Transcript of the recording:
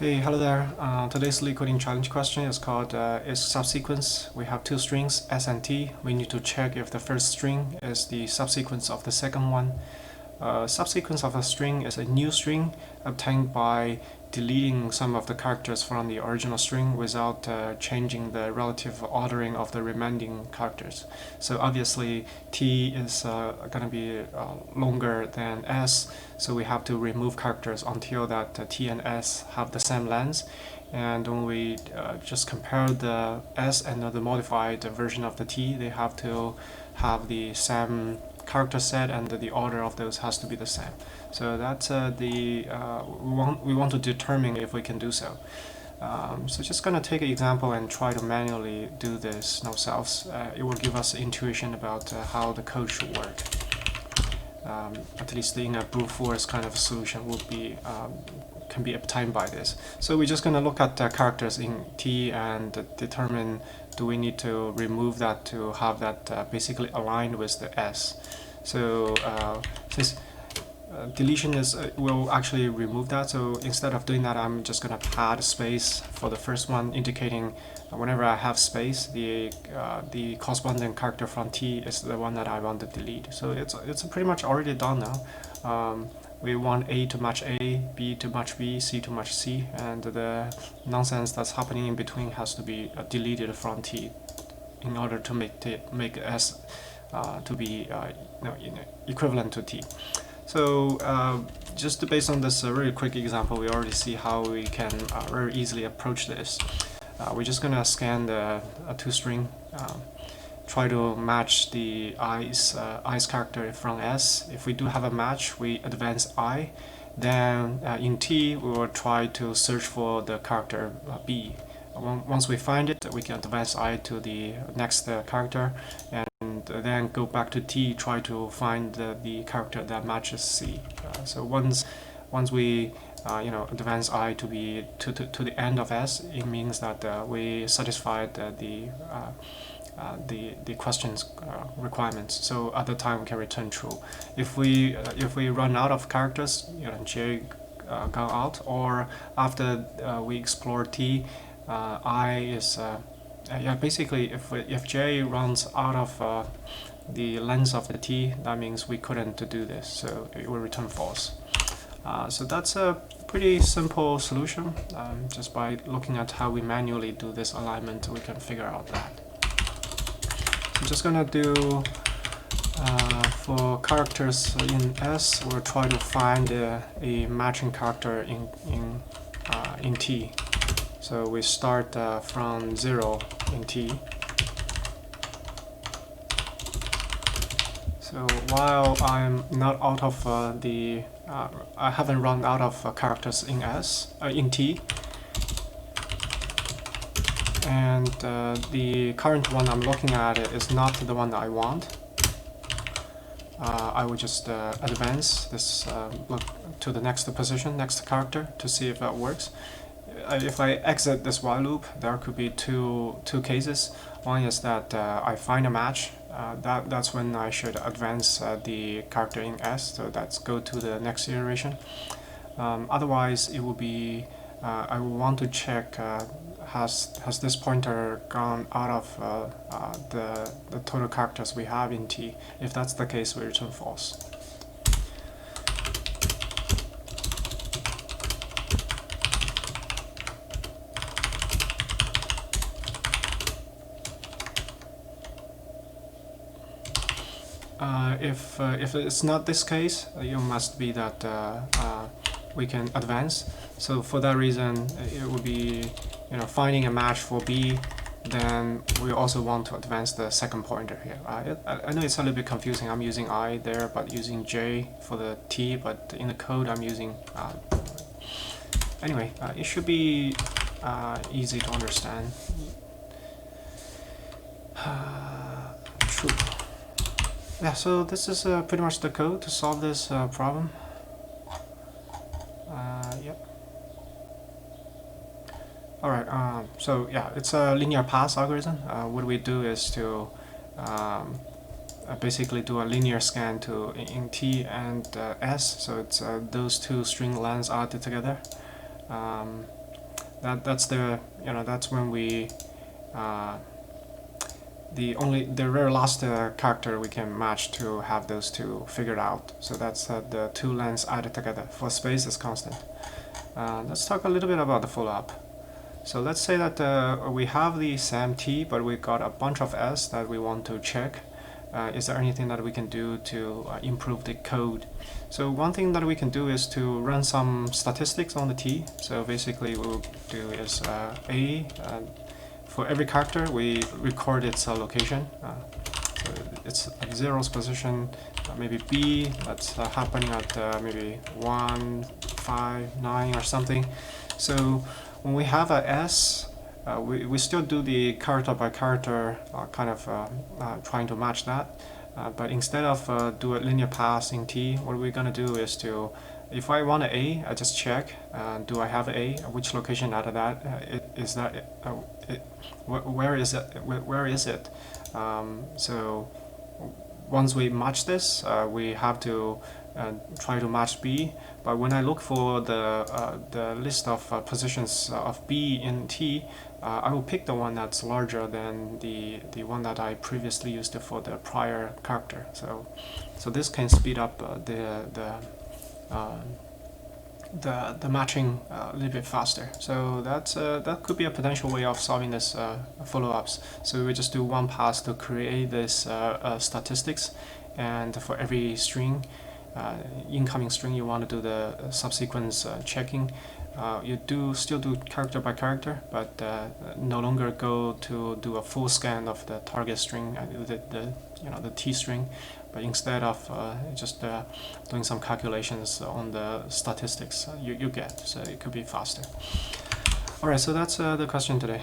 Hey, hello there. Today's Leetcoding challenge question is called Is Subsequence. We have two strings, S and T. We need to check if the first string is the subsequence of the second one. Subsequence of a string is a new string obtained by deleting some of the characters from the original string without changing the relative ordering of the remaining characters. So obviously T is going to be longer than S, so we have to remove characters until that T and S have the same length. And when we just compare the S and the modified version of the T, they have to have the same character set, and the order of those has to be the same. So that's we want to determine if we can do so. So just gonna take an example and try to manually do this ourselves. It will give us intuition about how the code should work. At least in a brute force kind of solution would be can be obtained by this. So we're just going to look at the characters in T and determine, do we need to remove that to have that basically aligned with the S. So since deletion is will actually remove that, so instead of doing that, I'm just going to pad space for the first one, indicating whenever I have space, the corresponding character from T is the one that I want to delete. So it's pretty much already done now. We want A to match A, B to match B, C to match C, and the nonsense that's happening in between has to be deleted from T in order to make S to be equivalent to T. So just based on this really quick example, we already see how we can very easily approach this. We're just gonna scan the toString, try to match the I's character from S. If we do have a match, we advance I. Then in T, we will try to search for the character B. Once we find it, we can advance I to the next character, and then go back to T, try to find the character that matches C. So once we advance I to be to the end of S, it means that we satisfied the question's requirements. So at the time we can return true. If we run out of characters, J gone out, or after we explore T, I is basically if J runs out of the length of the T, that means we couldn't do this, so it will return false. So that's a pretty simple solution. Just by looking at how we manually do this alignment, we can figure out that. So I'm just gonna do for characters in S, we'll try to find a matching character in T. So we start from 0 in T. So while I'm not out of I haven't run out of characters in in T, and the current one I'm looking at is not the one that I want. I will just advance this to the next position, next character, to see if that works. If I exit this while loop, there could be two cases. One is that I find a match. That's when I should advance the character in S, so that's go to the next iteration. Otherwise, it will be I will want to check has this pointer gone out of the total characters we have in T. If that's the case, we return false. If it's not this case, it must be that we can advance. So for that reason, it would be finding a match for B. Then we also want to advance the second pointer here. I know it's a little bit confusing. I'm using I there, but using J for the T. But in the code, I'm using. Anyway, it should be easy to understand. True. Yeah, so this is pretty much the code to solve this problem. Yep. Alright, so yeah, it's a linear path algorithm. What we do is to basically do a linear scan in T and S, so it's those two string lengths added together. that's the that's when we the very last character we can match to have those two figured out. So that's the two lengths added together. For space is constant. Let's talk a little bit about the follow-up. So let's say that we have the SAM-T, but we got a bunch of S that we want to check. Is there anything that we can do to improve the code? So one thing that we can do is to run some statistics on the T. So basically what we'll do is A, for every character we record its location. So it's at 0's position, maybe B, that's happening at maybe 1, 5, 9 or something. So when we have a S, we still do the character by character kind of trying to match that, but instead of do a linear pass in T, what we're gonna do is to, if I want an A, I just check, do I have A, which location out of that, where is it, so once we match this, we have to try to match B. But when I look for the list of positions of B in T, I will pick the one that's larger than the one that I previously used for the prior character. So this can speed up the matching a little bit faster. So that could be a potential way of solving this follow-ups. So we just do one pass to create this statistics, and for every string, incoming string, you want to do the subsequence checking. You still do character by character, but no longer go to do a full scan of the target string, the T string, but instead of just doing some calculations on the statistics you get. So it could be faster. All right, so that's the question today.